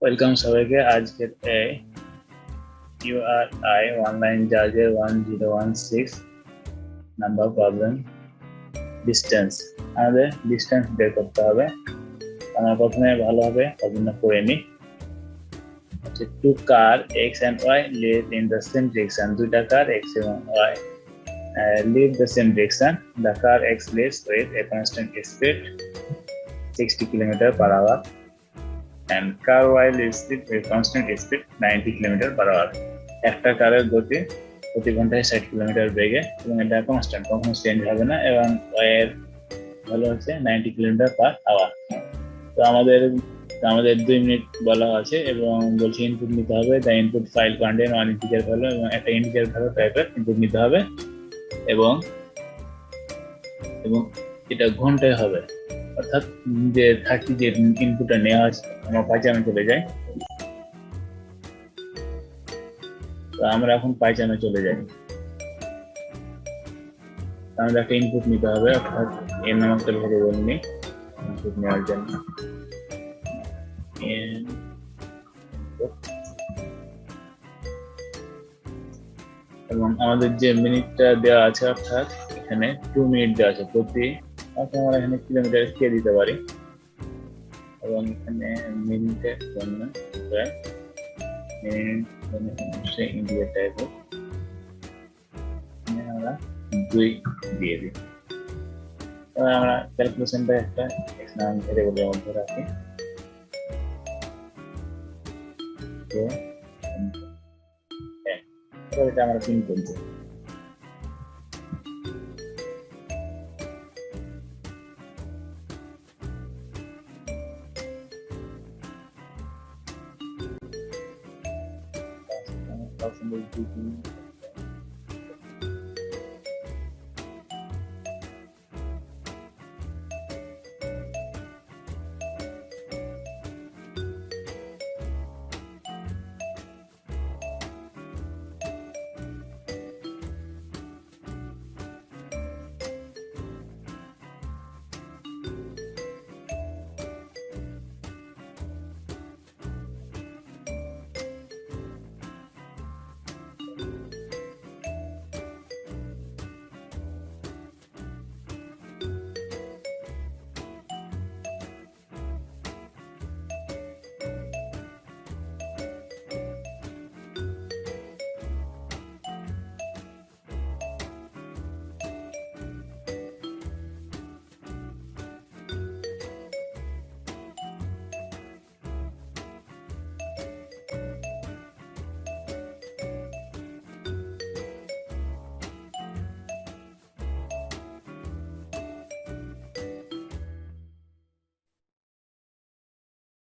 Welcome সবাইকে আজকের এই ইউআরআই অনলাইন জাজের 1016 নাম্বার প্রবলেম ডিস্টেন্স। আমাদের ডিস্টেন্স বের করতে হবে। আমরা প্রথমে ভালোভাবে প্রবলেমটা করে নিই। Two car X and Y live in the same direction. দুইটা কার এক্স এবং Y live the same direction. The car X lives with a constant speed 60 kilometre per hour and car y lives with a constant speed 90 kilometre per hour. একটা কারের গতি প্রতি ঘন্টায় 60 kilometre বেগে এবং এটা কনস্ট্যান্ট, কখনো চেঞ্জ হবে না এবং এর ভ্যালু হচ্ছে 90 কিলোমিটার পার আওয়ার। তো আমাদের 2 মিনিট বলা আছে এবং বলছে ইনপুট নিতে হবে। The input file contain one integer value এবং একটা ইন্টিজার ভ্যালু টাইপের ইনপুট নিতে হবে এবং এবং এটা ঘন্টায় হবে। অর্থাৎ যে 30 যে ইনপুটটা নেওয়া আছে আমরা পাইচামে চলে যাই। তো আমরা এখন পাইচামে চলে যাই। আমাদের একটা ইনপুট নিতে হবে, অর্থাৎ এর নাম একটা ভেরিয়েবল নিই ইনপুট নেওয়ার জন্য। এবং আমাদের যে মিনিটটা দেওয়া আছে, অর্থাৎ এখানে 2 মিনিট দেওয়া আছে প্রতি, আমরা এখানে কিলোমিটার কে দিতে পারি এবং এখানে মিনিটের জন্য ইন্ডিয়া টাইপ আমরা 2 দিয়ে দিই। এবার আমরা ক্যালকুলেশনটা একটা নাম ভেরিয়েবলের মধ্যে রাখি। এটা আমরা প্রিন্ট করবো।